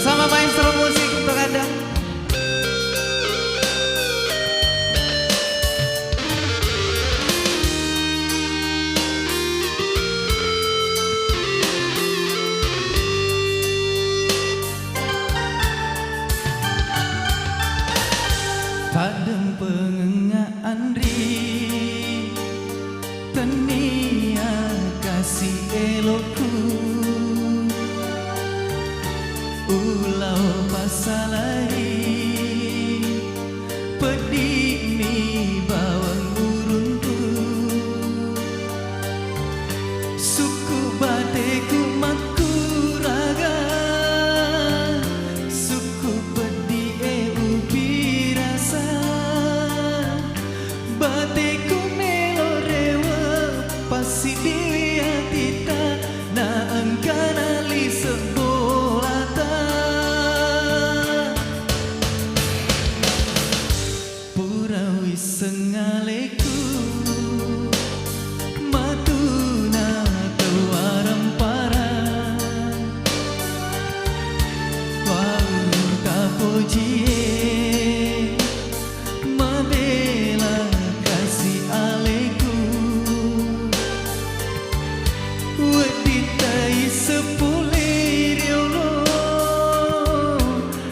bersama maestro musik untuk Anda. Padam pengengaan ri tenia kasih elokku ulau pasalai pedih mi bawang urunku suku bateku makuraga suku pedih ubi rasa bateku melorewa pasti dilihat kita na angkan ali sebolata purawi sengaleku matuna tuaram para wau kapojie mabela kasih aleku weditai sepulih riolo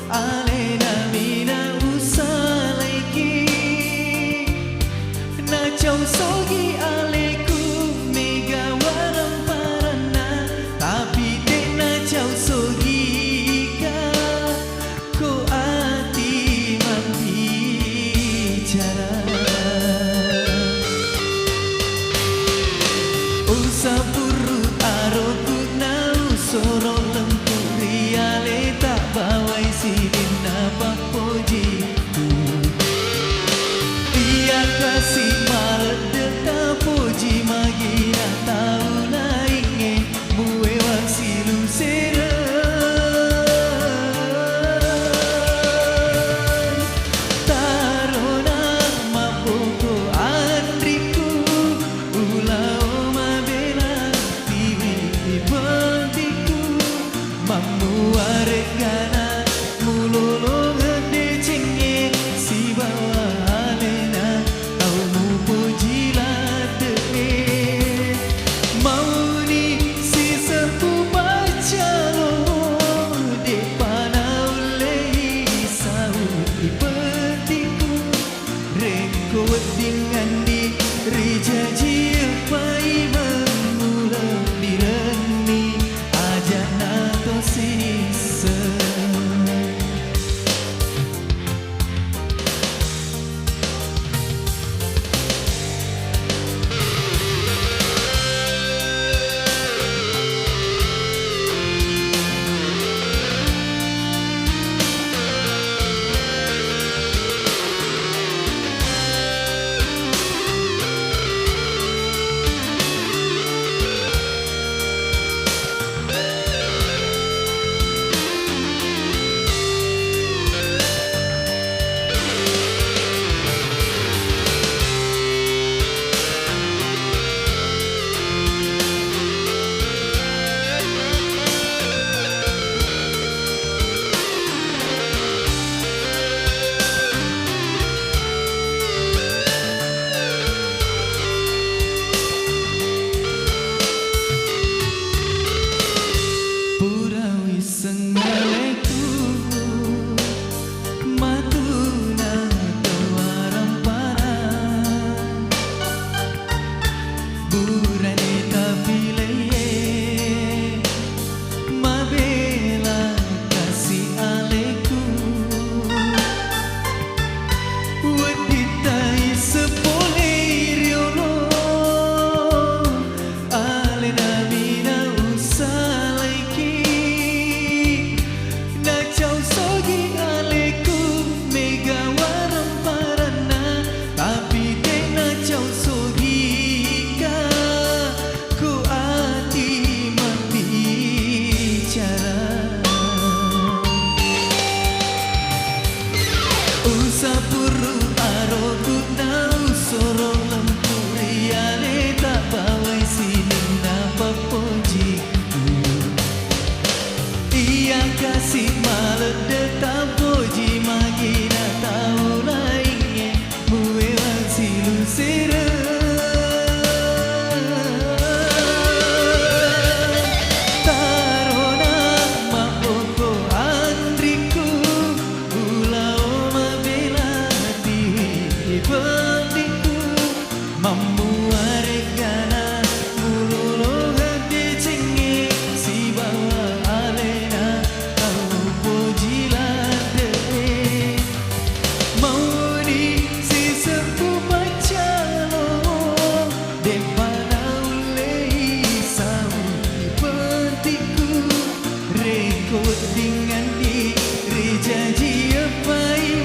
alena mina usalaiki na jauh sogi aleku mega waram parana tapi dek na jauh sogi ka ko ati mampi cara usapuru aroku nau soro lempu riale tak bawai sidin apa pojiku dia kasih maret deta poji magina tahu naiknya muwe wasilu sera tarona mapoko andriku ulau mabela tiwi ibadiku mamuarek gana mulolo gede cenge si bawa alena au mu pujilah deke mau ni si sepu baca lo de panau lei sau ibadiku reko dengan di rijaji pai memula direni ajana to sisa purawi sengaleku matuna tuaram para burane tapileye mabela kasih aleku weditai sepulih riolo alena mina usalaiki na jauh sogi aleku mega waram parana tapi dek na jauh sogi ka ku ati membicara usapuru aroku nau soro lempu riale tak bawai sini napa pojiku ia kasih malede tapoji magina tau lainnya bue silu sira tarona mapoko andriku ulau mabela tiwi bandiku mambu arekana mululo hati cengi si bawa alena tau pojilade mau di si sepu bacalo depana ulei sawi petiku rekod dengan diri janji apa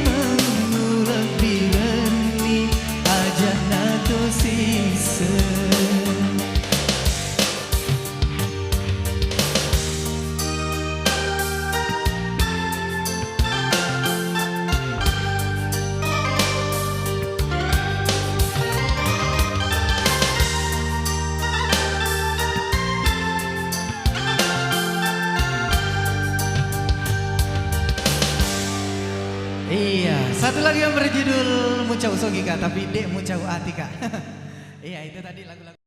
mengulang bilani aja nato sisa. Iya, satu lagi yang berjudul Mucau Sogika, tapi Dek Mucau Atika. Iya, itu tadi lagu-lagu